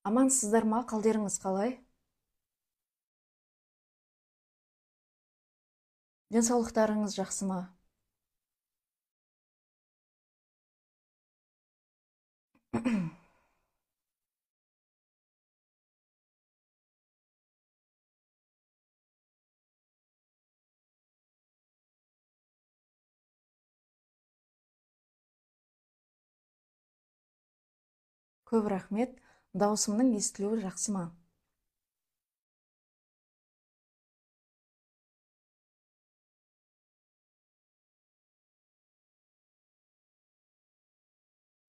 Амансыздар ма? Қалдеріңіз қалай? Денсаулықтарыңыз жақсы ма? Көп рахмет. Дауысымның естілуі жақсы ма?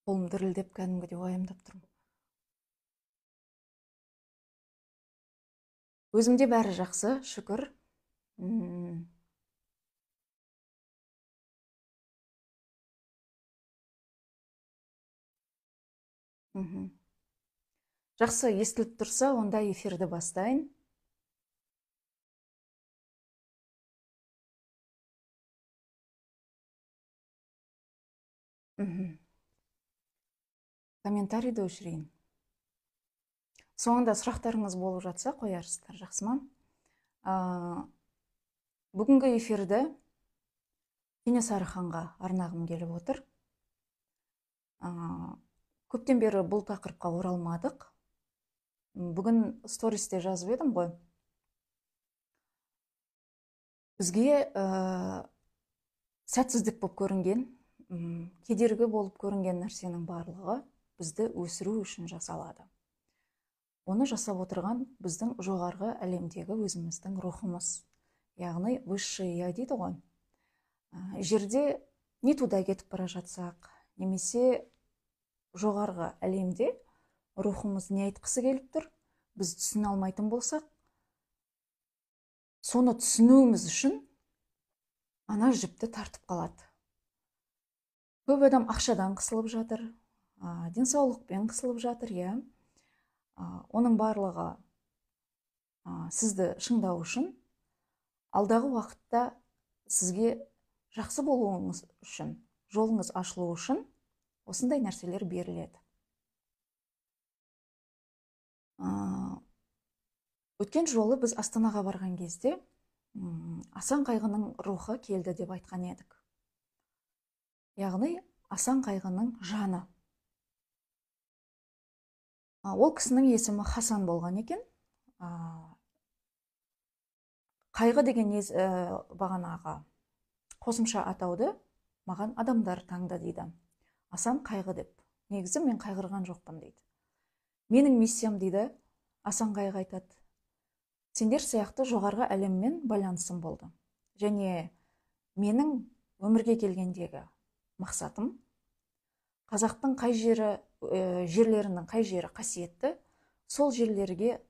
Қолым дірілдеп кәдімгідей уайымдап тұрмын. Өзімде бәрі жақсы, шүкір. Мгм. Жақсы, естіліп тұрса, онда эфирді бастайын. Мгм. Комментарийді өшірейін. Соңында сұрақтарыңыз болып жатса, қоярсыздар, жақсы ма? Бүгінгі эфирді Кенесары ханға арнағым келіп отыр. Көптен бері бұл тақырыпқа оралмадық. Бүгін стористе жазып едім ғой. Бізге сәтсіздік болып көрінген, кедергі болып көрінген нәрсенің барлығы бізді өсіру үшін жасалады. Оны жасап отырған біздің жоғарғы әлемдегі өзіміздің рухымыз. Яғни высший я дейді ғой. Жерде не туда кетіп бара жатсақ, немесе жоғарғы әлемде рухымыз не айтқысы келіп тұр, біз түсіне алмайтын болсақ, соны түсінуіміз үшін ана жіпті тартып қалады. Көп адам ақшадан қысылып жатыр, денсаулықпен қысылып жатыр, иә. Оның барлығы сізді шыңдау үшін, алдағы уақытта сізге жақсы болуыңыз үшін, жолыңыз ашылу үшін осындай нәрселер беріледі. Өткен жолы біз Астанаға барған кезде Асан Қайғының рухы келді деп айтқан едік. Яғни Асан Қайғының жаны. Ол кісінің есімі Хасан болған екен. Қайғы деген бағанағы қосымша атауды маған адамдар таңды дейді. Асан Қайғы деп. Негізі мен қайғырған жоқпын дейді. Менің миссиям дейді, Асан Қайғы айтады, сендер сияқты жоғарғы әлеммен байланысым болды. Және менің өмірге келгендегі мақсатым қазақтың қай жерлерінің қай жері қасиетті, сол жерлерге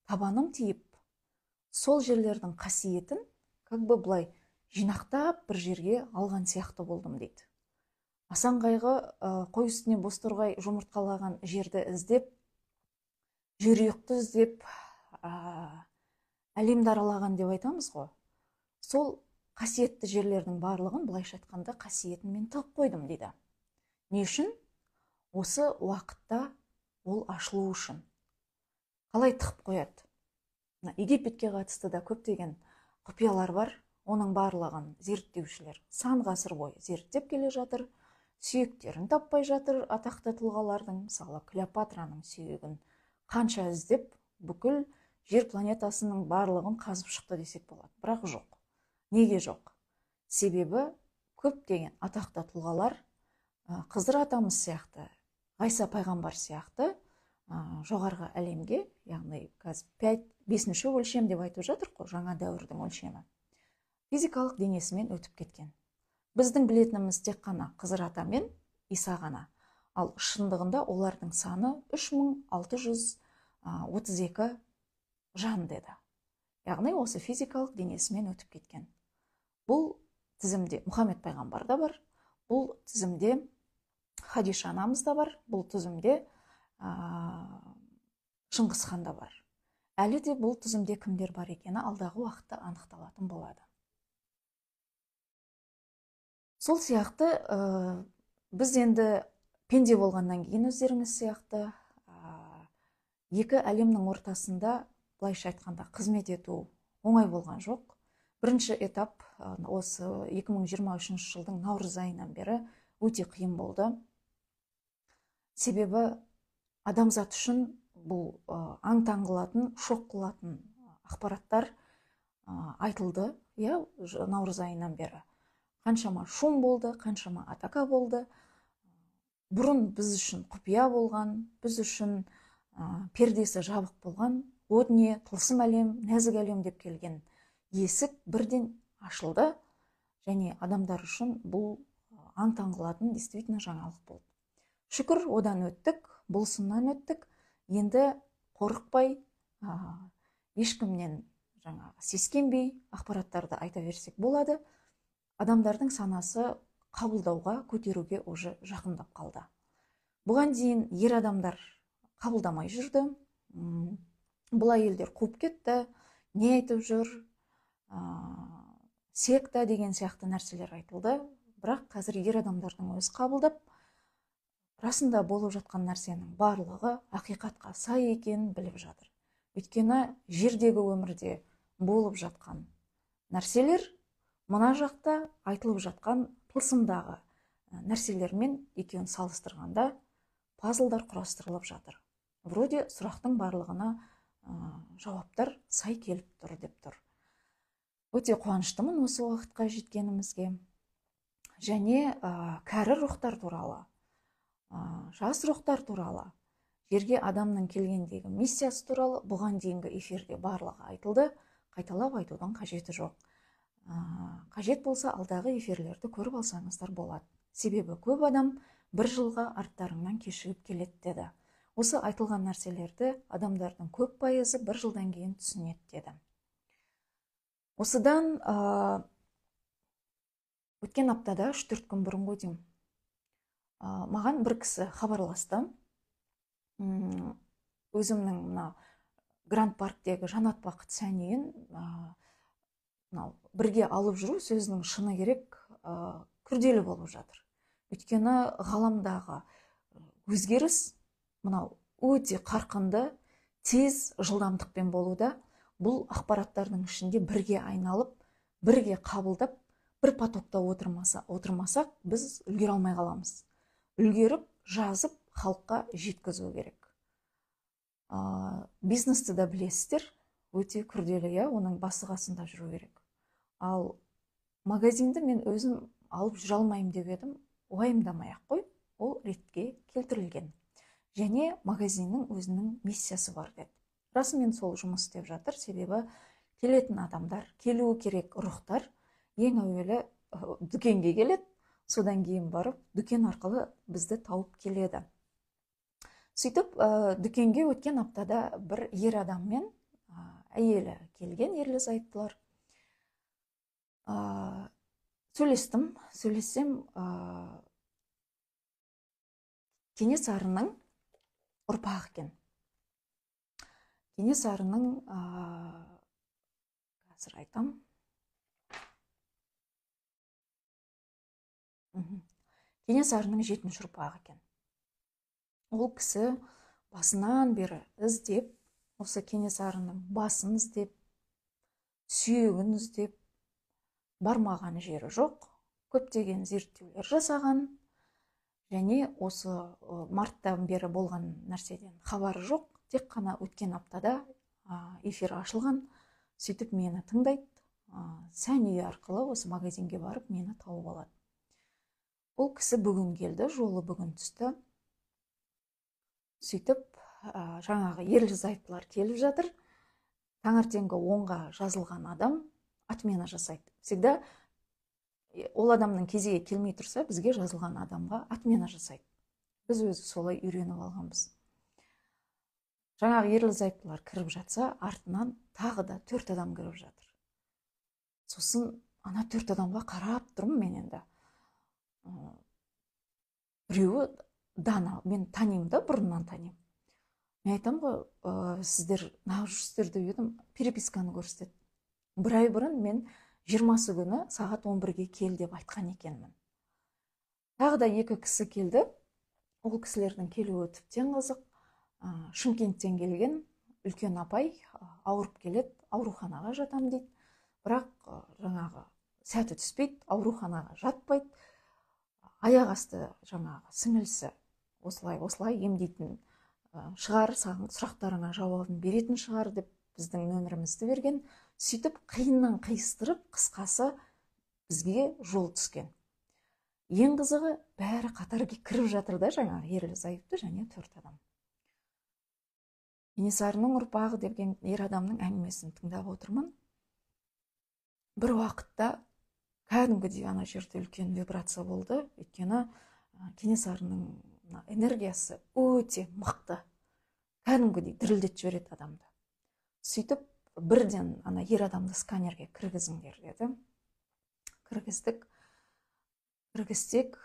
табаным тиіп, сол жерлердің қасиетін былай жинақтап бір жерге алған сияқты болдым дейді. Асан Қайғы қой үстіне бозторғай жұмыртқалаған жерді іздеп, жерұйықты іздеп, әлемді аралаған деп айтамыз ғой. Сол қасиетті жерлердің барлығын, былайша айтқанда, қасиетін мен тығып қойдым дейді. Не үшін? Осы уақытта ол ашылу үшін. Қалай тығып қояды? Египетке қатысты да көптеген құпиялар бар. Оның барлығын зерттеушілер сан ғасыр бойы зерттеп келе жатыр. Сүйектерін таппай жатыр атақты тұлғалардың. Мысалы, Клеопатраның сүйегін қанша іздеп, бүкіл жер планетасының барлығын қазып шықты десек болады. Бірақ жоқ. Неге жоқ? Себебі көптеген атақты тұлғалар Қызыр атамыз сияқты, Ғайса пайғамбар сияқты жоғарғы әлемге, яғни 5-ші өлшем деп айтып жатыр ғой, жаңа дәуірдің өлшемі, физикалық денесімен өтіп кеткен. Біздің білетініміз тек қана Қызыр ата мен Иса ғана. Ал шындығында олардың саны 3632 жан деді. Яғни осы физикалық денесімен өтіп кеткен. Бұл тізімде Мұхаммед пайғамбар да бар, бұл тізімде Хадиша анамыз да бар, бұл тізімде Шыңғыс хан да бар. Әлі де бұл тізімде кімдер бар екені алдағы уақытта анықталатын болады. Сол сияқты біз енді пенде болғаннан кейін өздеріңіз сияқты екі әлемнің ортасында, былайша айтқанда, қызмет ету оңай болған жоқ. Бірінші этап осы 2023 жылдың наурыз айынан бері өте қиын болды. Себебі адамзат үшін бұл аң-таң қылатын, шок қылатын ақпараттар айтылды, наурыз айынан бері. Қаншама шум болды, қаншама атака болды. Бұрын біз үшін құпия болған, біз үшін пердесі жабық болған, о дүние, тылсым әлем, нәзік әлем деп келген есік бірден ашылды, және адамдар үшін бұл аң-таң қылатын действительно жаңалық болды. Шүкір, одан өттік, бұл сыннан өттік. Енді қорықпай, ешкімнен сескенбей ақпараттарды айта берсек болады. Адамдардың санасы қабылдауға, көтеруге уже жақындап қалды. Бұған дейін ер адамдар қабылдамай жүрді. Бұл әйелдер қуып кетті, не айтып жүр, секта деген сияқты нәрселер айтылды. Бірақ қазір ер адамдардың өзі қабылдап, расында болып жатқан нәрсенің барлығы ақиқатқа сай екенін біліп жатыр. Өйткені жердегі өмірде болып жатқан нәрселер мына жақта айтылып жатқан тылсымдағы нәрселермен екеуін салыстырғанда пазлдар құрастырылып жатыр. Вроде сұрақтың барлығына жауаптар сай келіп тұр деп тұр. Өте қуаныштымын осы уақытқа жеткенімізге. Және кәрі рухтар туралы, жас рухтар туралы, жерге адамның келгендегі миссиясы туралы бұған дейінгі эфирде барлығы айтылды. Қайталап айтудың қажеті жоқ. Қажет болса, алдағы эфирлерді көріп алсаңыздар болады. Себебі көп адам бір жылға арттарыңнан кешігіп келеді деді. Осы айтылған нәрселерді адамдардың көп пайызы бір жылдан кейін түсінеді деді. Осыдан өткен аптада 3-4 күн бұрын ғой деймін, маған бір кісі хабарласты. Өзімнің мына Гранд парктегі Жанат бақыт сәнейін бірге алып жүру сөзінің шыны керек күрделі болып жатыр. Өйткені ғаламдағы өзгеріс мынау өте қарқынды, тез жылдамдықпен болуда. Бұл ақпараттардың ішінде бірге айналып, бірге қабылдап, бір потокта отырмасақ, біз үлгере алмай қаламыз. Үлгеріп, жазып, халыққа жеткізу керек. Бизнесті да білесіздер, өте күрделі, оның басы-қасында жүру керек. Ал магазинді мен өзім алып жүре алмаймын деп едім, уайымдамай-ақ қой, ол ретке келтірілген. Және магазиннің өзінің миссиясы бар деді. Расымен сол жұмыс істеп жатыр, себебі келетін адамдар, келуі керек рухтар ең әуелі дүкенге келеді, содан кейін барып, дүкен арқылы бізді тауып келеді. Сөйтіп, дүкенге өткен аптада бір ер адаммен әйелі келген, ерлі-зайыптылар. Сөйлессем, Кенесарының ұрпағы екен. Кенесарының, қазір айтам, Кенесарының 7-ші ұрпағы екен. Ол кісі басынан бері іздеп, осы Кенесарының басын іздеп, сүйегін іздеп, бармаған жері жоқ, көптеген зерттеулер жасаған, және осы марттан бері болған нәрседен хабары жоқ, тек қана өткен аптада эфир ашылған, сөйтіп мені тыңдайды, сәни арқылы осы магазинге барып мені тауып алады. Ол кісі бүгін келді, жолы бүгін түсті. Сөйтіп, жаңағы ерлі-зайыптылар келіп жатыр. Таңертеңгі 10-ға жазылған адам отмена жасайды. Всегда ол адамның кезегі келмей тұрса, бізге жазылған адамға отмена жасайды. Біз өзі солай үйреніп алғанбыз. Жаңағы ерлі-зайыптылар кіріп жатса, артынан тағы да 4 адам кіріп жатыр. Сосын ана 4 адамға қарап тұрмын мен енді. Біреуі Дана, мен танимын да, бұрыннан танимын. Мен айтам ғой, сіздер нағып жүрсіздер деп едім, переписканы көрсетеді. Бір ай бұрын мен 20-сы күні сағат 11-ге кел деп айтқан екенмін. Тағы да 2 кісі келді. Ол кісілердің келуі тіптен қызық. Шымкенттен келген үлкен апай ауырып келеді, ауруханаға жатам дейді. Бірақ жаңағы сәті түспейді, ауруханаға жатпайды. Аяқ асты жаңағы сіңілісі осылай емдейтін шығар, саған сұрақтарыңа жауабын беретін шығар деп біздің нөмірімізді берген. Сөйтіп қиыннан қиыстырып, қысқасы бізге жол түскен. Ең қызығы, бәрі қатарға кіріп жатыр да, жаңағы ерлі зайыпты және 4 адам. Кенесарының ұрпағы деген ер адамның әңгімесін тыңдап отырмын. Бір уақытта кәдімгідей ана жерде үлкен вибрация болды. Өйткені Кенесарының энергиясы өте мықты. Кәдімгідей дірілдетіп жібереді адамды. Сөйтіп бірден ана ер адамды сканерге кіргізіңдер деді. Кіргізсек,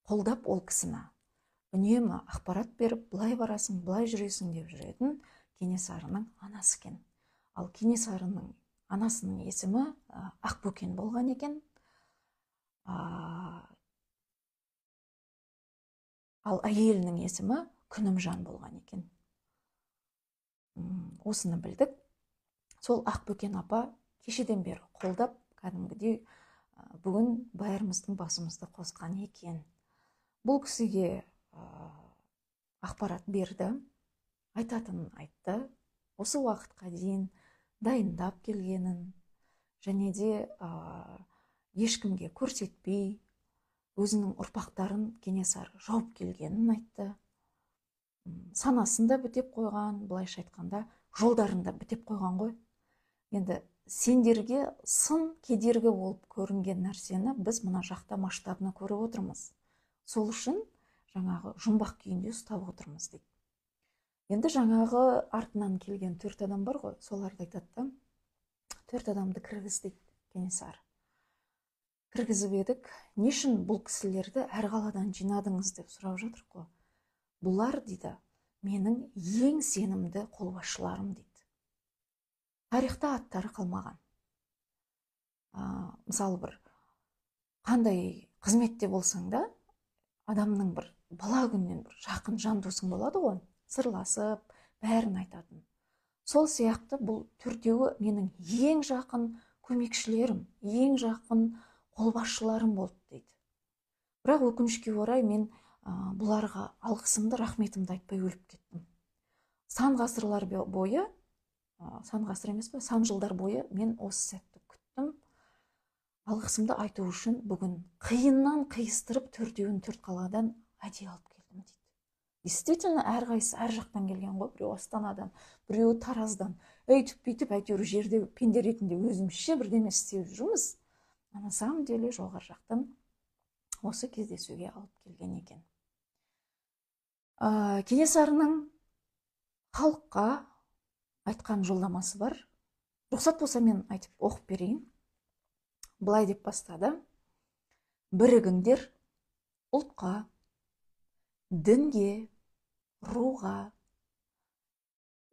қолдап ол кісіні үнемі ақпарат беріп, былай барасың, былай жүресің деп жүретін Кенесарының анасы екен. Ал Кенесарының анасының есімі Ақбөкен болған екен. Ал әйелінің есімі Күнімжан болған екен. Осыны білдік. Сол Ақбөкен апа кешеден бері қолдап, кәдімгідей бүгін бәріміздің басымызды қосқан екен. Бұл кісіге ақпарат берді, айтатынын айтты. Осы уақытқа дейін дайындап келгенін, және де ешкімге көрсетпей, өзінің ұрпақтарын Кенесары жауып келгенін айтты. Санасын да бітеп қойған, былайша айтқанда, жолдарын да бітеп қойған ғой. Енді сендерге сын кедергі болып көрінген нәрсені біз мына жақта масштабына көріп отырмыз. Сол үшін жаңағы жұмбақ күйінде ұстап отырмыз дейді. Енді жаңағы артынан келген 4 адам бар ғой, соларды айтады. 4 адамды кіргіз дейді Кенесары. Кіргізіп едік, не үшін бұл кісілерді әр қаладан жинадыңыз деп сұрап жатыр ғой. Бұлар дейді, менің ең сенімді қолбасшыларым дейді. Тарихта аттары қалмаған. Мысалы бір қандай қызметте болсаң да, адамның бір бала күннен бір жақын жан досың болады ғой, сырласып, бәрін айтатын. Сол сияқты бұл 4-еуі менің ең жақын көмекшілерім, ең жақын қолбасшыларым болды дейді. Бірақ өкінішке орай мен бұларға алғысымды, рахметімді айтпай өліп кеттім. Сан ғасырлар бойы, сан ғасыр емес пе, сан жылдар бойы мен осы сәтті күттім. Алғысымды айту үшін бүгін қиыннан қиыстырып 4-еуін 4 қаладан әдейі алып келдім дейді. Действительно, әрқайсысы әр жақтан келген ғой, біреу Астанадан, біреу Тараздан. Өйтіп-бүйтіп, әйтеуір жерде пенде ретінде өзімізше бірдеме істеп жүрміз. На самом деле жоғары жақтан осы кездесуге алып келген екен. Кенесарының халыққа айтқан жолдамасы бар. Рұқсат болса мен айтып оқып берейін. Былай деп бастады: бірігіңдер ұлтқа, дінге, руға.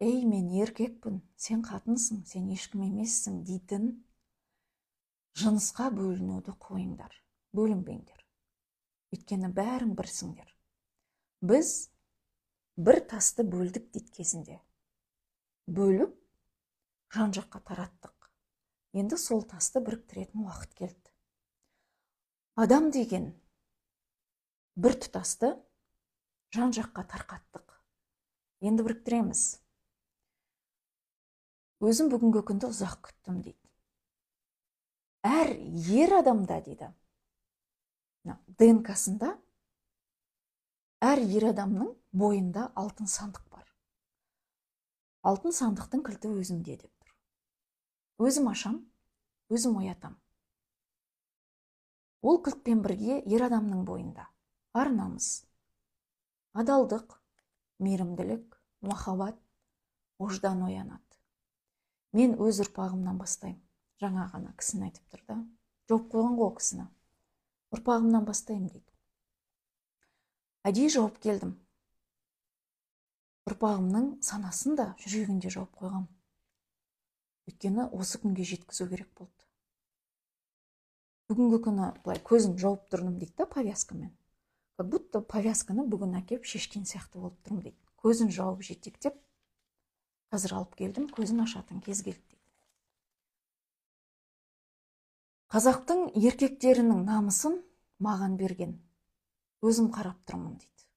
Ей, мен еркекпін, сен қатынсың, сен ешкім емессің дейтін жынысқа бөлінуді қойыңдар, бөлінбеңдер. Өйткені бәрің бірсіңдер. Біз бір тасты бөлдік дейді кезінде. Бөліп, жан жаққа тараттық. Енді сол тасты біріктіретін уақыт келді. Адам деген бір тұтасты жан жаққа тарқаттық. Енді біріктіреміз. Өзім бүгінгі күнді ұзақ күттім дейді. Әр ер адамда дейді, ДНК-сында әр ер адамның бойында алтын сандық бар. Алтын сандықтың кілті өзімде деп тұр. Өзім ашам, өзім оятам. Ол кілтпен бірге ер адамның бойында ар намыс, адалдық, мейірімділік, махаббат, ождан оянады. Мен өз ұрпағымнан бастаймын. Жаңа ғана кісіні айтып тұр да. Жауып қойған ғой кісіні. Ұрпағымнан бастаймын дейді. Әдейі жауып келдім. Ұрпағымның санасын да жүрегінде жауып қойғам. Өйткені осы күнге жеткізу керек болды. Бүгінгі күні былай көзін жауып тұрдым дейді да, повязкамен. как будто повязканы бүгін әкеп шешкен сияқты болып тұрмын дейді. Көзін жауып жетектеп, қазір алып келдім, көзін ашатын кез келді дейді. Қазақтың еркектерінің намысын маған берген, өзім қарап тұрмын дейді.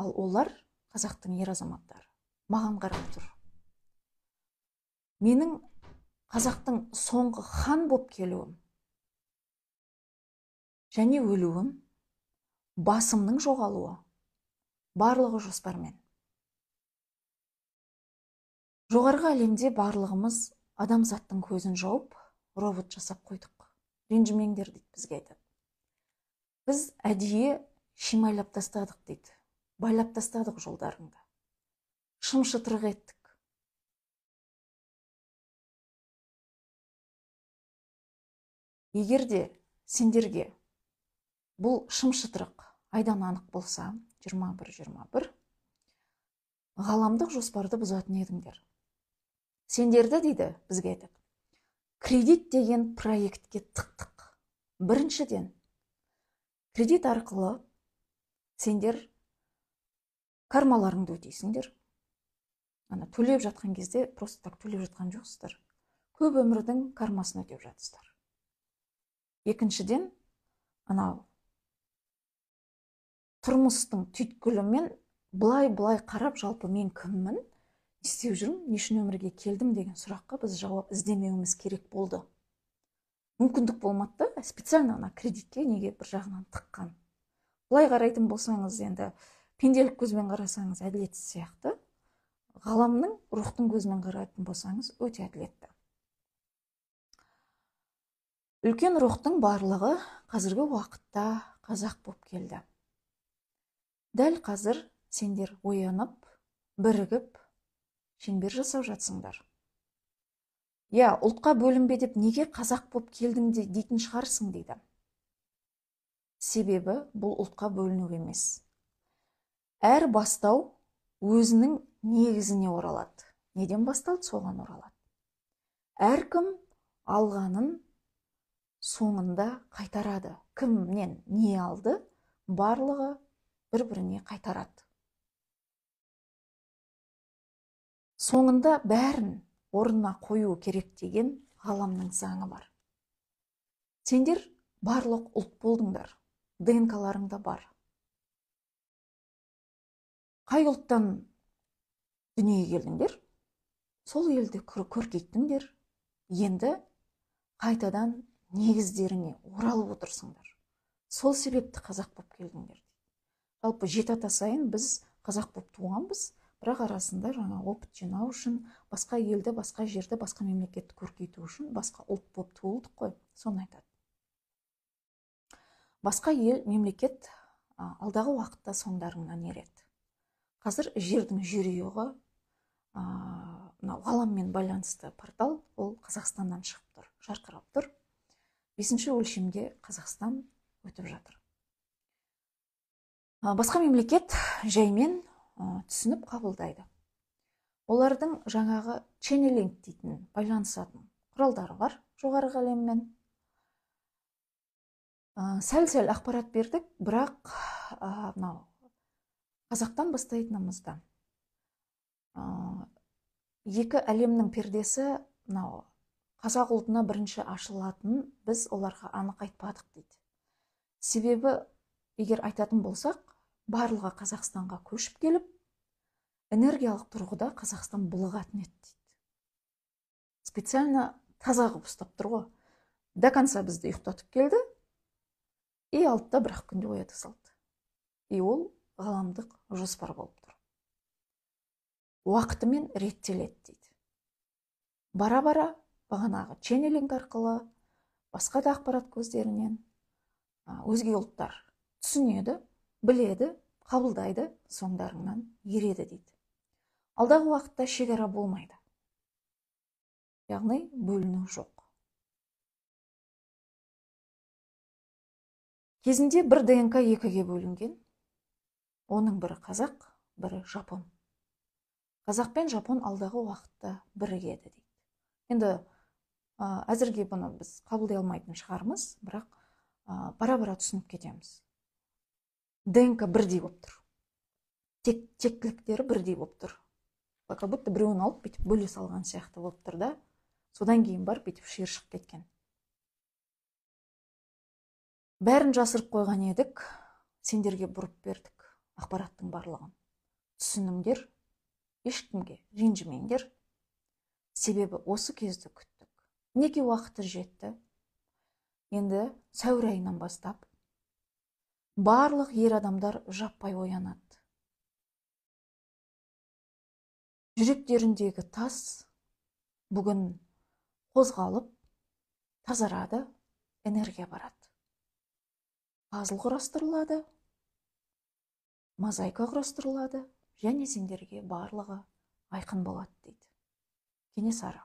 Ал олар, қазақтың ер азаматтары, маған қарап тұр. Менің қазақтың соңғы хан боп келуім және өлуім, басымның жоғалуы, барлығы жоспармен. Жоғарғы әлемде барлығымыз адамзаттың көзін жауып, робот жасап қойдық. Ренжімеңдер дейді, бізге айтады. Біз әдейі шимайлап тастадық дейді. Байлап тастадық жолдарыңды. Шым-шытырық еттік. Егер де сендерге бұл шым-шытырық айдан анық болса, 21-21, ғаламдық жоспарды бұзатын едіңдер. Сендерді дейді, бізге айтады, кредит деген проектке тықтық. Біріншіден, кредит арқылы сендер кармаларыңды өтейсіңдер. Ана төлеп жатқан кезде просто так төлеп жатқан жоқсыздар. Көп өмірдің кармасын өтеп жатсыздар. Екіншіден, анау тұрмыстың түйткілімен былай қарап, жалпы мен кіммін, не істеп жүрмін, не үшін өмірге келдім деген сұраққа біз жауап іздемеуіміз керек болды. Мүмкіндік болмады, специально ана кредитке неге бір жағынан тыққан. Былай қарайтын болсаңыз, енді пенделік көзбен қарасаңыз әділетсіз сияқты, ғаламның рухтың көзімен қарайтын болсаңыз өте әділетті. Үлкен рухтың барлығы қазіргі уақытта қазақ боп келді. Дәл қазір сендер оянып, бірігіп, шеңбер жасап жатсыңдар. Я, ұлтқа бөлінбе деп неге қазақ боп келдің дейтін шығарсың дейді. Себебі бұл ұлтқа бөліну емес. Әр бастау өзінің негізіне оралады. Неден басталды, соған оралады. Әркім алғанын соңында қайтарады. Кімнен не алды, барлығы бір-біріне қайтарады. Соңында бәрін орнына қою керек деген ғаламның заңы бар. Сендер барлық ұлт болдыңдар, ДНК-ларыңда бар. Қай ұлттан дүниеге келдіңдер, сол елді көркейттіңдер, енді қайтадан негіздеріне оралып отырсыңдар. Сол себепті қазақ боп келдіңдер. Жалпы 7 ата сайын біз қазақ боп туғанбыз, бірақ арасында жаңа опыт жинау үшін, басқа елді, басқа жерді, басқа мемлекетті көркейту үшін басқа ұлт боп туылдық қой, соны айтады. Басқа ел, мемлекет алдағы уақытта соңдарыңнан ереді. Қазір жердің жерұйығы, ғаламмен байланысты портал, ол Қазақстаннан шығып тұр, жарқырап тұр. 5-ші өлшемде Қазақстан өтіп жатыр. Басқа мемлекет жаймен түсініп қабылдайды. Олардың жаңағы ченнелинг дейтін байланысатын құралдары бар жоғарғы әлеммен. Сәл-сәл ақпарат бердік, бірақ Қазақтан бастайтынымызда екі әлемнің пердесі қазақ ұлтына бірінші ашылатынын біз оларға анық айтпадық дейді. Себебі, егер айтатын болсақ, барлығы Қазақстанға көшіп келіп, энергиялық тұрғыда Қазақстан былығатын еді дейді. Специально таза қылып ұстап тұр ғой. До конца бізді ұйықтатып келді, и алтыда бір-ақ күнде оята салды. И ол ғаламдық жоспар болып тұр. Уақытымен реттеледі дейді. Бара-бара бағанағы ченнелинг арқылы, басқа да ақпарат көздерінен өзге ұлттар түсінеді, біледі, қабылдайды, соңдарыңнан ереді дейді. Алдағы уақытта шекара болмайды. Яғни бөліну жоқ. Кезінде бір ДНК екіге бөлінген. Оның бірі қазақ, бірі жапон. Қазақ пен жапон алдағы уақытта бірігеді дейді. Енді әзірге бұны біз қабылдай алмайтын шығармыз, бірақ бара-бара түсініп кетеміз. ДНК бірдей болып тұр. Тектіліктері бірдей болып тұр. Как будто біреуін алып бүйтіп бөле салған сияқты болып тұр да. Содан кейін барып бүйтіп шиыршық кеткен. Бәрін жасырып қойған едік, сендерге бұрып бердік ақпараттың барлығын. Түсініңдер, ешкімге ренжімеңдер. Себебі осы кезді күттік. Неке уақыты жетті. Енді сәуір айынан бастап барлық ер адамдар жаппай оянады. Жүректеріндегі тас бүгін қозғалып, тазарады, энергия барады. Пазл құрастырылады, мозаика құрастырылады, және сендерге барлығы айқын болады дейді Кенесары.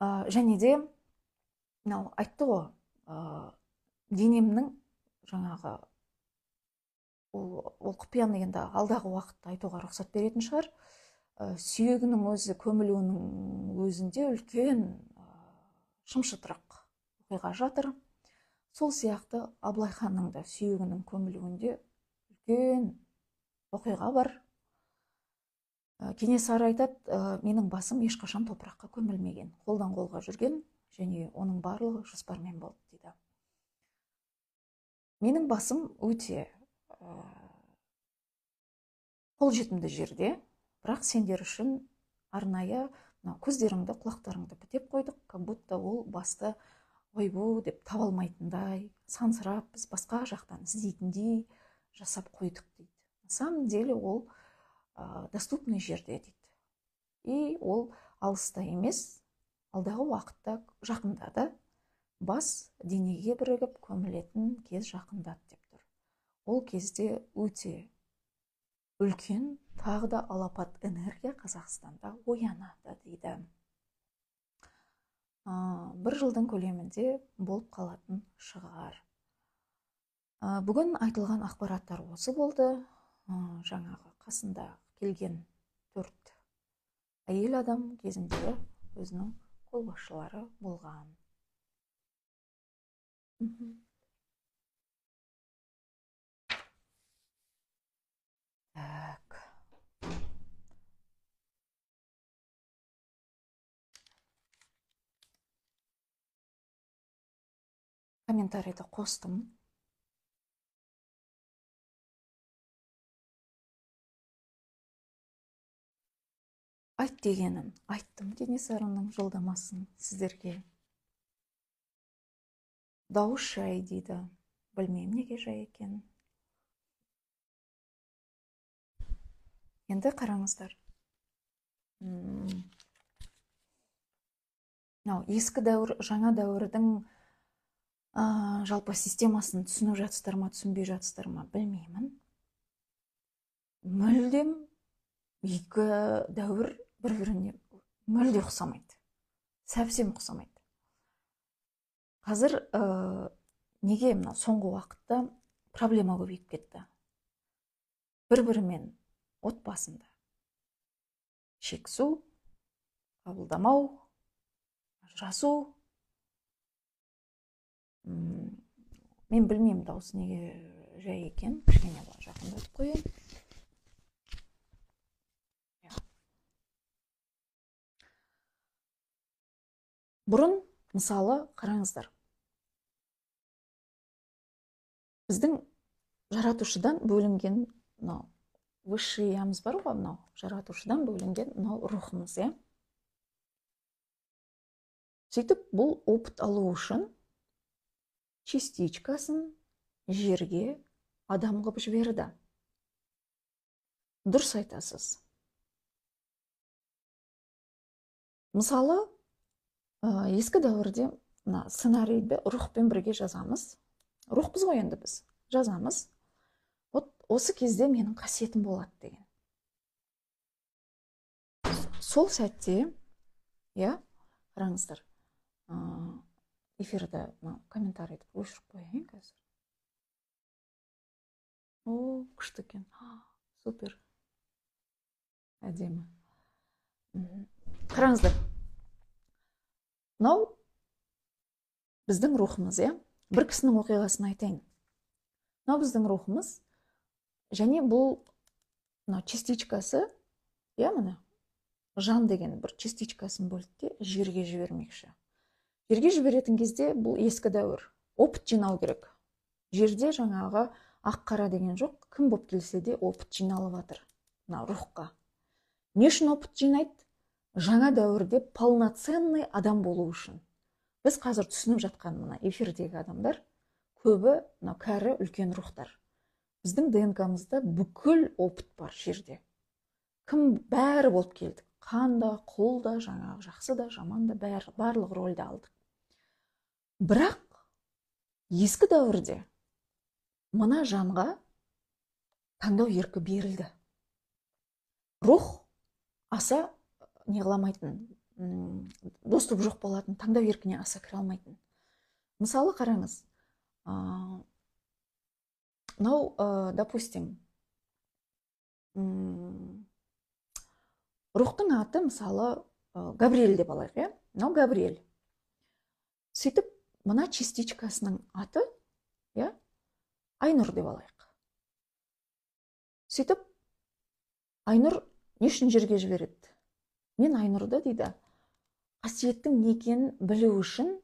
Және де, айтты ғой, денемнің жаңағы ол құпияны енді алдағы уақытта айтуға рұқсат беретін шығар. Сүйегінің өзі көмілуінің өзінде үлкен шымшытырық оқиға жатыр. Сол сияқты Абылай ханның да сүйегінің көмілуінде үлкен оқиға бар. Кенесары айтады, менің басым ешқашан топыраққа көмілмеген, қолдан қолға жүрген, және оның барлығы жоспармен болды дейді. Менің басым өте қолжетімді жерде, бірақ сендер үшін арнайы көздеріңді, құлақтарыңды бітеп қойдық, как будто ол басты ойбу деп таба алмайтындай, сансырап, біз басқа жақтан іздейтіндей жасап қойдық дейді. На самом деле ол доступный жерде дейді. И ол алыста емес, алдағы уақытта жақындады, бас денеге бірігіп көмілетін кез жақындады деп тұр. Ол кезде өте үлкен, тағы да алапат энергия Қазақстанда оянады дейді. Бір жылдың көлемінде болып қалатын шығар. Бүгін айтылған ақпараттар осы болды. Жаңағы қасында келген 4 әйел адам кезінде өзінің қолбасшылары болған. Так. Комментарийді қостым. Айт дегенін айттым, Кенесарының жолдамасын сіздерге. Дауыс жай дейді. Білмеймін неге жай екен. Енді қараңыздар. Ескі дәуір, жаңа дәуірдің жалпы системасын түсініп жатсыздар ма, түсінбей жатсыздар ма, білмеймін. Мүлдем екі дәуір бір-біріне мүлде ұқсамайды. Сәпсем ұқсамайды. Қазір неге соңғы уақытта проблема көбейіп кетті. Бір-бірімен отбасында шексу, қабылдамау, ажырасу. Мен білмеймін дауысы неге жай екен. Кішкене жақындатып қояйын. Бұрын, мысалы, қараңыздар. Біздің жаратушыдан бөлінген, высший ямыз бар ғой, жаратушыдан бөлінген рухымыз, е? Сөйтіп, бұл опыт алу үшін частичкасын жерге адам қылып жіберді. Дұрыс айтасыз. Мысалы, ескі дәуірде сценарийді рухпен бірге жазамыз. Рухпыз ғой енді біз. Жазамыз. Осы кезде менің қасиетім болады деген. Сол сәтте, қараңыздар, эфирді комментарийді өшіріп қояйын қазір. Күшті екен. Супер. Әдемі. Қараңыздар. Біздің рухымыз, бір кісінің оқиғасын айтайын. мынау біздің рухымыз, және бұл мынау частичкасы, міне жан деген бір частичкасын бөлді де жерге жібермекші. Жерге жіберетін кезде бұл ескі дәуір, опыт жинау керек. Жерде жаңағы ақ қара деген жоқ, кім болып келсе де опыт жиналып жатыр мына рухқа. Не үшін опыт жинайды? Жаңа дәуірде полноценный адам болу үшін. Біз қазір түсініп жатқан мына эфирдегі адамдар көбі мына кәрі үлкен рухтар. Біздің ДНК-мызда бүкіл опыт бар жерде. Кім бәрі болып келдік. Қан да, құл да, жаңағы жақсы да, жаман да, барлық рөлді алдық. Бірақ ескі дәуірде мына жанға таңдау еркі берілді. Рух аса не қыламайтын, доступ жоқ болатын, таңдау еркіне аса кіре алмайтын. Мысалы қараңыз, допустим, рухтың аты мысалы Габриэль деп алайық, мынау Габриэль. Сөйтіп, мына частичкасының аты, Айнұр деп алайық. Сөйтіп, Айнұр не үшін жерге жібереді? Мен Айнұрды дейді, қасиеттің не екенін білу үшін,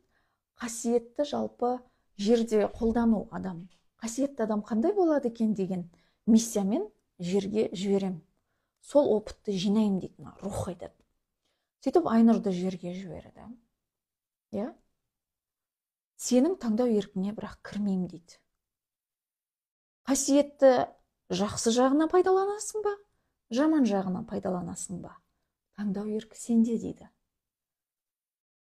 қасиетті жалпы жерде қолдану адам, қасиетті адам қандай болады екен деген миссиямен жерге жіберем. Сол опытты жинайым дейді, рух айтады. Сөйтіп Айнұрды жерге жібереді. Сенің таңдау еркіне бірақ кірмеймін дейді. Қасиетті жақсы жағына пайдаланасың ба, жаман жағына пайдаланасың ба? Таңдау еркі сенде дейді.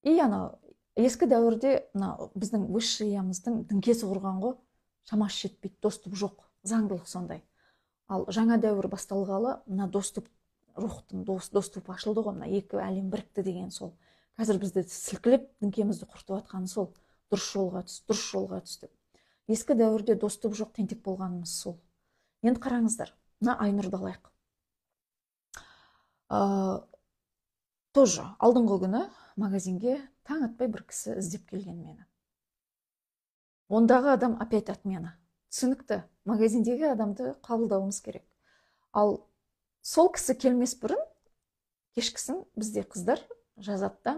И ескі дәуірде біздің высшиямыздың діңкесі құрған ғой, шамасы жетпейді, доступ жоқ, заңдылық сондай. Ал жаңа дәуір басталғалы, мына доступ, рухтың доступ ашылды ғой, мына екі әлем бірікті деген сол. Қазір бізді сілкілеп, діңкемізді құртып атқан сол. Дұрыс жолға түстік. Ескі дәуірде доступ жоқ, тентек болғанымыз сол. Енді қараңыздар, мына Айнұрды алайық. Тоже алдыңғы күні магазинге таң атпай бір кісі іздеп келген мені. Ондағы адам опять отмена. Түсінікті, магазиндегі адамды қабылдауымыз керек. Ал сол кісі келмес бұрын, кешкісін бізде қыздар жазатта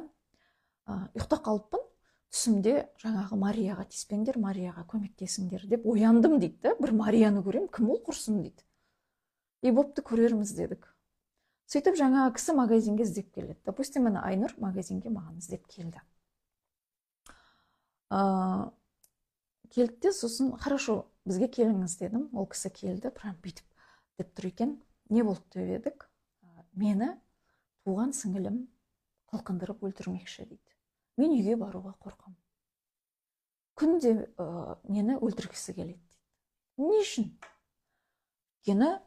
ұйықта қалыппын, түсімде жаңағы Марияға тиіспеңдер, Марияға көмектесіңдер деп ояндым дейді. Бір Марияны көрем, кім ол құрсын дейді. И бопты көрерміз дедік. Сөйтіп жаңағы кісі магазинге іздеп келеді. Допустим, мені Айнұр магазинге маған іздеп келді. Келді, сосын хорошо, бізге келіңіз дедім. Ол кісі келді, прям бүйтіп деп тұр екен. Не болды деп едік? Мені туған сіңілім қылқындырып өлтірмекші дейді. Мен үйге баруға қорқам. Күнде мені өлтіргісі келеді дейді. Не үшін? Өйткені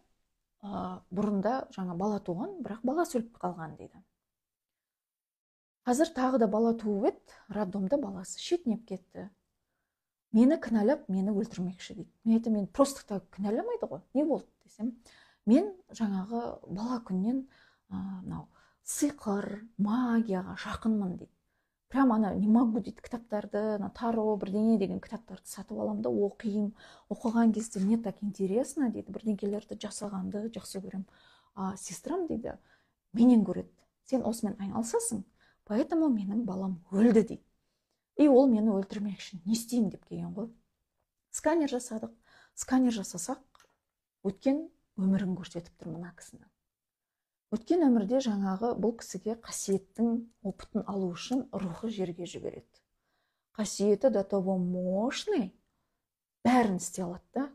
бұрында жаңа бала туған, бірақ баласы өліп қалған дейді. Қазір тағы да бала туып еді, роддомда баласы шетінеп кетті. Мені кінәлап, мені өлтірмекші дейді. Мен айтам, мен просто так кінәламайды ғой. Не болды десем, мен жаңағы бала күннен сиқыр, магияға жақынмын дейді. Прям не могу дейді, кітаптарды, таро, бірдеңе деген кітаптарды сатып алам да оқиым. Оқыған кезде мне так интересно дейді, бірдеңелерді жасағанды жақсы көрем. Сестрам дейді, менен көреді. Сен осымен айналысасың, поэтому менің балам өлді дейді. И ол мені өлтірмекші, не істеймін деп келген ғой. Сканер жасадық. Сканер жасасақ, өткен өмірін көрсетіп тұр мына кісінің. Өткен өмірде жаңағы бұл кісіге қасиеттің опытын алу үшін рухы жерге жібереді. Қасиеті до того мощный, бәрін істей алады да.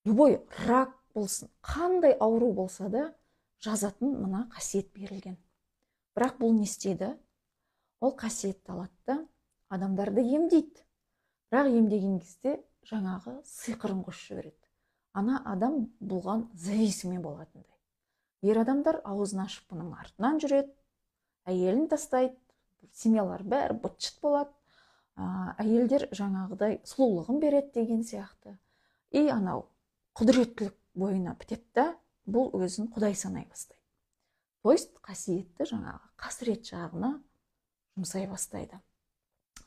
Любой рак болсын, қандай ауру болса да, жазатын мына қасиет берілген. Бірақ бұл не істейді? Ол қасиетті алады да, адамдарды емдейді. Бірақ емдеген кезде жаңағы сиқырын қосып жібереді. Ана адам бұлған зависимый болатындай. Ер адамдар аузын ашып бұның артынан жүреді, әйелін тастайды, семьялар бәрі быт-шыт болады, әйелдер жаңағыдай сұлулығын береді деген сияқты. И құдіреттілік бойына бітеді да, бұл өзін құдай санай бастайды. То есть қасиетті жаңағы қасірет жағына жұмсай бастайды.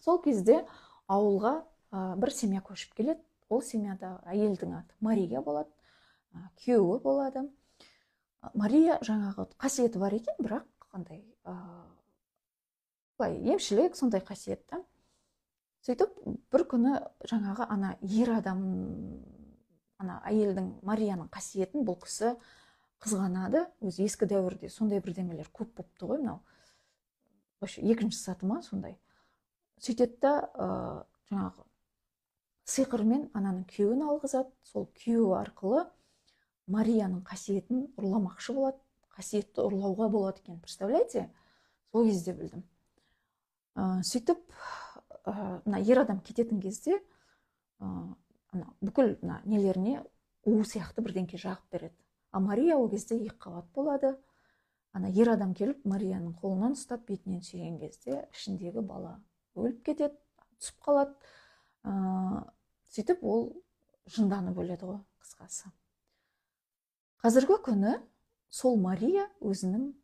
Сол кезде ауылға бір семья көшіп келеді, ол семьяда әйелдің аты Мария болады, күйеуі болады. Мария жаңағы қасиеті бар екен, бірақ қандай емшілік сондай қасиетті. Сөйтіп бір күні жаңағы ер адам әйелдің Марияның қасиетін бұл кісі қызғанады. Өзі ескі дәуірде сондай бірдемелер көп болыпты ғой, мынау екінші саты ма сондай. Сөйтеді да жаңағы сиқырмен ананың күйеуін алғызады. Сол күйеуі арқылы Марияның қасиетін ұрламақшы болады. Қасиетті ұрлауға болады екен, представляете? Сол кезде білдім. Сөйтіп ер адам кететін кезде бүкіл нелеріне сияқты бірдеңке жағып береді. Мария ол кезде 2 қабат болады. Ер адам келіп Марияның қолынан ұстап бетінен сүйген кезде ішіндегі бала өліп кетеді, түсіп қалады. Сөйтіп ол жынданып өледі ғой, қысқасы. Қазіргі күні сол Мария өзінің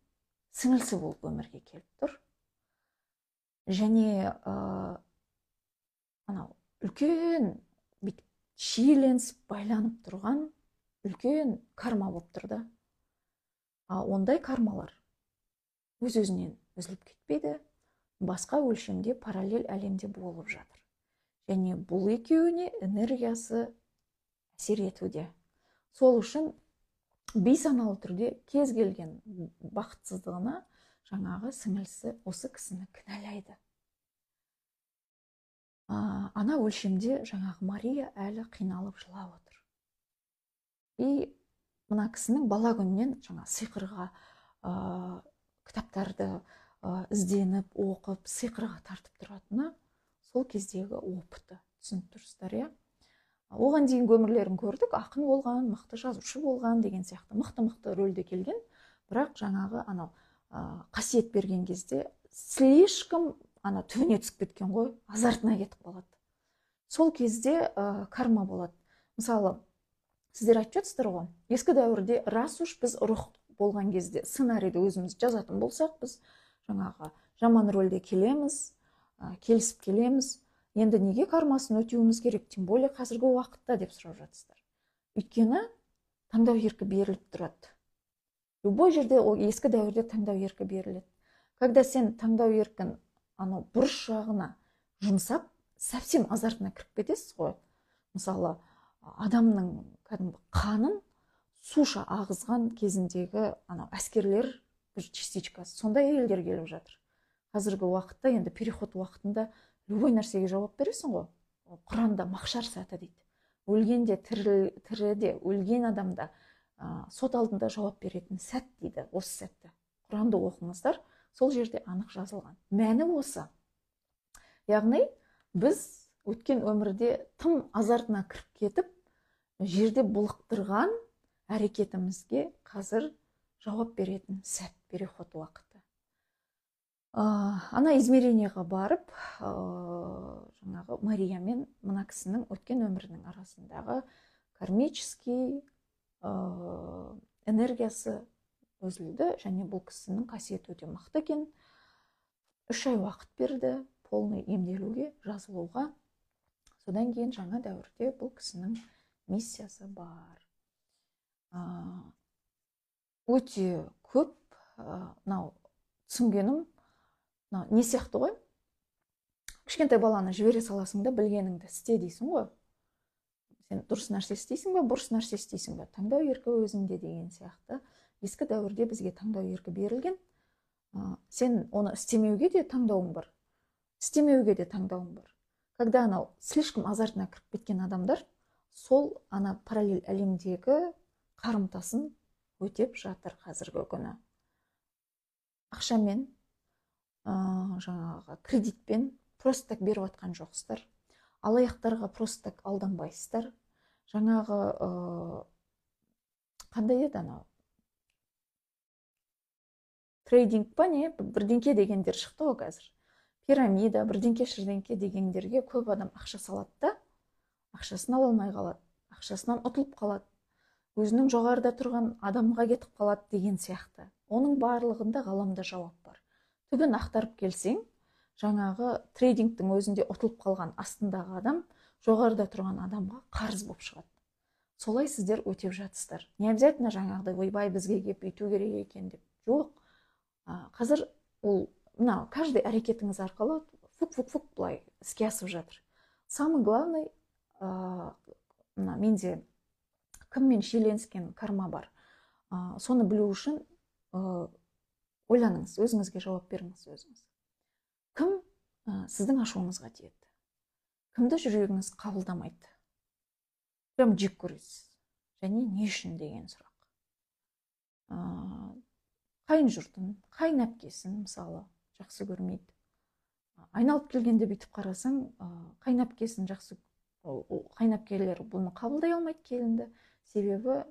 сіңілісі болып өмірге келіп тұр. Және үлкен шиеленісіп байланып тұрған үлкен карма болып тұрды. Ондай кармалар өз-өзінен үзіліп кетпейді, басқа өлшемде параллель әлемде болып жатыр. Және бұл екеуіне энергиясы әсер етуде. Сол үшін бейсаналы түрде кез келген бақытсыздығына жаңағы сіңілісі осы кісіні кінәлайды. Ана өлшемде жаңағы Мария әлі қиналып жылап отыр. И мына кісінің бала күннен жаңа сиқырға кітаптарды ізденіп, оқып, сиқырға тартып тұратыны сол кездегі опыты. Түсініп тұрсыздар, иә? Оған дейінгі өмірлерін көрдік, ақын болған, мықты жазушы болған деген сияқты мықты рөлде келген, бірақ жаңағы қасиет берген кезде слишком түбіне түсіп кеткен ғой, азартына кетіп қалады. Сол кезде карма болады. Мысалы, сіздер айтып жатсыздар ғой, ескі дәуірде рас уж біз рух болған кезде сценарийді өзіміз жазатын болсақ, біз жаңағы жаман рөлде келеміз, келісіп келеміз. Енді неге кармасын өтеуіміз керек, тем более қазіргі уақытта деп сұрап жатсыздар. Өйткені таңдау еркі беріліп тұрады. Любой жерде, ескі дәуірде таңдау еркі беріледі. Когда сен таңдау еркін бұрыш жағына жұмсап, совсем азартына кіріп кетесіз ғой. Мысалы, адамның қанын суша ағызған кезіндегі әскерлер бір частичкасы, сондай әйелдер келіп жатыр. Қазіргі уақытта, енді переход уақытында любой нәрсеге жауап бересің ғой. Құранда махшар сәті дейді. Өлгенде, тіріде, өлген адамда сот алдында жауап беретін сәт дейді, осы сәтті. Құранды оқыңыздар, сол жерде анық жазылған. Мәні осы. Яғни, біз өткен өмірде тым азартына кіріп кетіп, жерде бұлықтырған әрекетімізге қазір жауап беретін сәт, переход уақыты. Измерениеға барып, жаңағы Мария мен мына кісінің өткен өмірінің арасындағы кармический энергиясы үзілді, және бұл кісінің қасиеті өте мықты екен. 3 ай уақыт берді полный емделуге, жазылуға. Содан кейін жаңа дәуірде бұл кісінің миссиясы бар. Өте көп түсінгенім не сияқты ғой? Кішкентай баланы жібере саласың да, білгеніңді істе дейсің ғой. Сен дұрыс нәрсе істейсің бе, бұрыс нәрсе істейсің бе? Таңдау еркі өзіңде деген сияқты. Ескі дәуірде бізге таңдау еркі берілген. Сен оны істемеуге де таңдауың бар, істемеуге де таңдауың бар. Когда слишком азартына кіріп кеткен адамдар сол параллель әлемдегі қарымтасын өтеп жатыр қазіргі күні. Ақшамен, жаңағы кредитпен просто так беріп атқан жоқсыздар. Алаяқтарға просто так алданбайсыздар. Жаңағы қандай еді трейдинг па не, бірдеңке дегендер шықты ғой қазір. Пирамида, бірдеңке-шірдеңке дегендерге көп адам ақша салады да, ақшасын ала алмай қалады, ақшасынан ұтылып қалады, өзінің жоғарыда тұрған адамға кетіп қалады деген сияқты. Оның барлығында ғаламда жауап бар. Түбін ақтарып келсең, жаңағы трейдингтің өзінде ұтылып қалған астындағы адам жоғарыда тұрған адамға қарыз болып шығады. Солай сіздер өтеп жатсыздар. Не обязательно жаңағыдай ойбай бізге келіп үйту керек екен деп. Жоқ. Қазір ол мына каждый әрекетіңіз арқылы фук былай іске асып жатыр. Самый главный, мына менде кіммен шиеленіскен карма бар. Соны білу үшін ойланыңыз, өзіңізге жауап беріңіз өзіңіз. Кім сіздің ашуыңызға тиеді? Кімді жүрегіңіз қабылдамайды? Прям жек көресіз. Және не үшін деген сұрақ. Қайын жұртын, қайын әпкесін мысалы жақсы көрмейді. Айналып келгенде бүйтіп қарасаң, қайын әпкесін жақсы, қайын әпкелер бұны қабылдай алмайды келінді. Себебі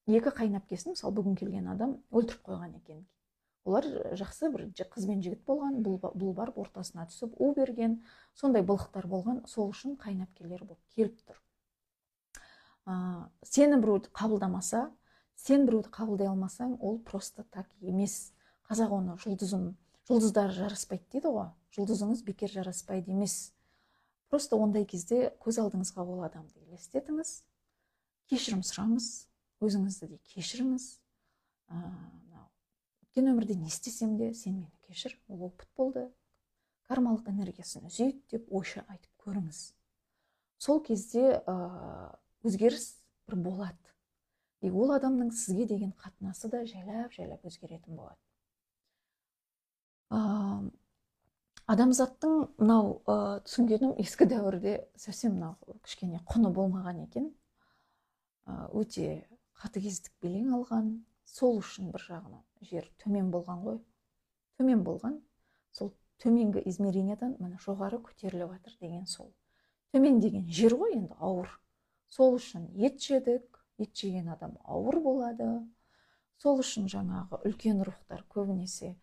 екі қайын әпкесін, мысалы бүгін келген адам өлтіріп қойған екен. Олар жақсы бір қыз бен жігіт болған, бұл барып ортасына түсіп у берген, сондай былықтар болған, сол үшін қайын әпкелер болып келіп тұр. Сені біреуді қабылдамаса, сен біреуді қабылдай алмасаң, ол просто так емес. Қазақ оны жұлдыздар жараспайды дейді ғой. Жұлдызыңыз бекер жараспайды емес. Просто ондай кезде көз алдыңызға ол адамды елестетіңіз, кешірім сұраңыз, өзіңізді де кешіріңіз. Өткен өмірде не істесем де, сен мені кешір, ол опыт болды. Кармалық энергиясын үзейді деп ойша айтып көріңіз. Сол кезде өзгеріс бір болады. Ол адамның сізге деген қатынасы да жайлап өзгеретін болады. Адамзаттың мынау түсінгенім ескі дәуірде совсем мынау кішкене құны болмаған екен. Өте қатыгездік белең алған, сол үшін бір жағынан жер төмен болған ғой. Төмен болған, сол төменгі измерениядан мына жоғары көтеріліп жатыр деген сол. Төмен деген жер ғой, енді ауыр. Сол үшін ет жедік, ет жеген адам ауыр болады. Сол үшін жаңағы үлкен рухтар көбінесе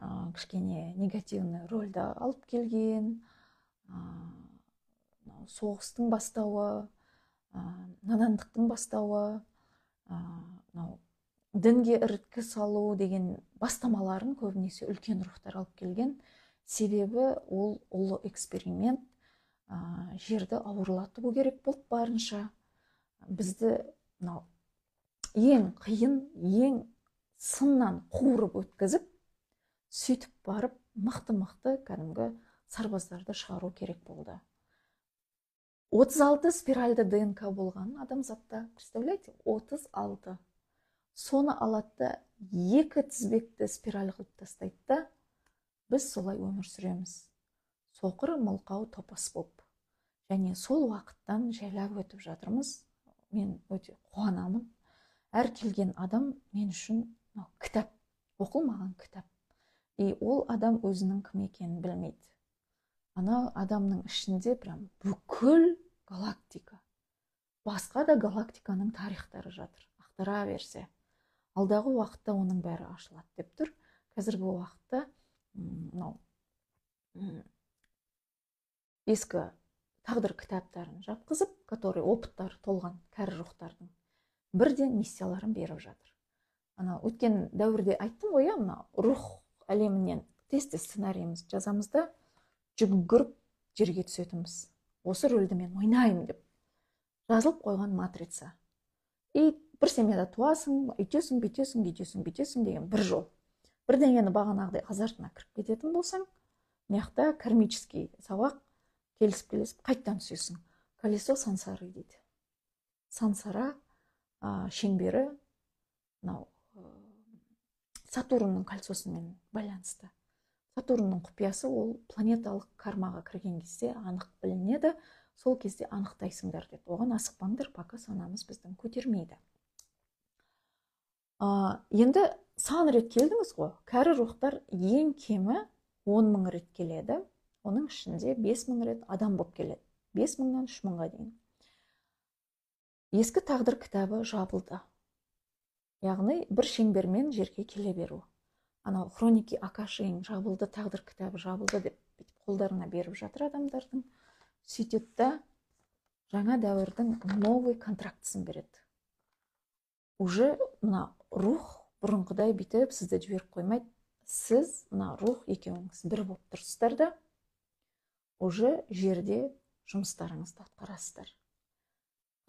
кішкене негативный рөлді алып келген. Соғыстың бастауы, надандықтың бастауы, дінге іріткі салу деген бастамаларын көбінесе үлкен рухтар алып келген. Себебі ол ұлы эксперимент, жерді ауырлату керек болды барынша. Бізді ең қиын, ең сыннан қуырып өткізіп, сөйтіп барып мықты кәдімгі сарбаздарды шығару керек болды. 36 спиральді ДНК болған адамзатта, представляете, 36. Соны алады, екі тізбекті спираль қылып тастайды да, біз солай өмір сүреміз. Соқыр, мылқау, топас боп. Және сол уақыттан жайлап өтіп жатырмыз. Мен өте қуанамын. Әр келген адам мен үшін кітап, оқылмаған кітап. Ол адам өзінің кім екенін білмейді. Ана адамның ішінде прям бүкіл галактика. Басқа да галактиканың тарихтары жатыр. Ақтара берсе. Алдағы уақытта оның бәрі ашылады деп тұр. Қазіргі уақытта ескі тағдыр кітаптарын жапқызып, который опыттары толған кәрі рухтардың бірден миссияларын беріп жатыр. Өткен дәуірде айттым ғой, рух әлемінен тез сценарийіміз жазамызда, жүгіріп жерге түсетіміз. Осы рөлді мен ойнаймын деп жазылып қойған матрица. Бір семьяда туасың, үйтесің, бүйтесің деген бір жол. Бірдеңені бағанағыдай азартына кіріп кететін болсаң, мияқта кармический сабақ келісіп қайттан түсесің. Колесо сансары дейді. Сансара шеңбері Сатурнның кольцосымен байланысты. Сатурнның құпиясы ол планеталық кармаға кірген кезде анық білінеді. Сол кезде анықтайсыңдар деді. Оған асықпаңдар, пока санамыз біздің көтермейді. Енді сан рет келдіңіз ғой. Кәрі рухтар ең кемі 10 000 рет келеді. Оның ішінде 5 000 рет адам болып келеді. 5 000-нан 3 000-ға дейін. Ескі тағдыр кітабы жабылды. Яғни бір шеңбермен жерге келе беру. Хроники Акашиң жабылды, тағдыр кітабы жабылды деп қолдарына беріп жатыр адамдардың. Сөйтеді, жаңа дәуірдің новый контрактысын береді. Уже рух бұрынғыдай бүйтіп сізді жіберіп қоймайды. Сіз рух екеуіңіз бір болып тұрсыздар да, уже жерде жұмыстарыңызды атқарасыздар.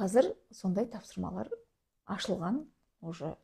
Қазір сондай тапсырмалар ашылған, уже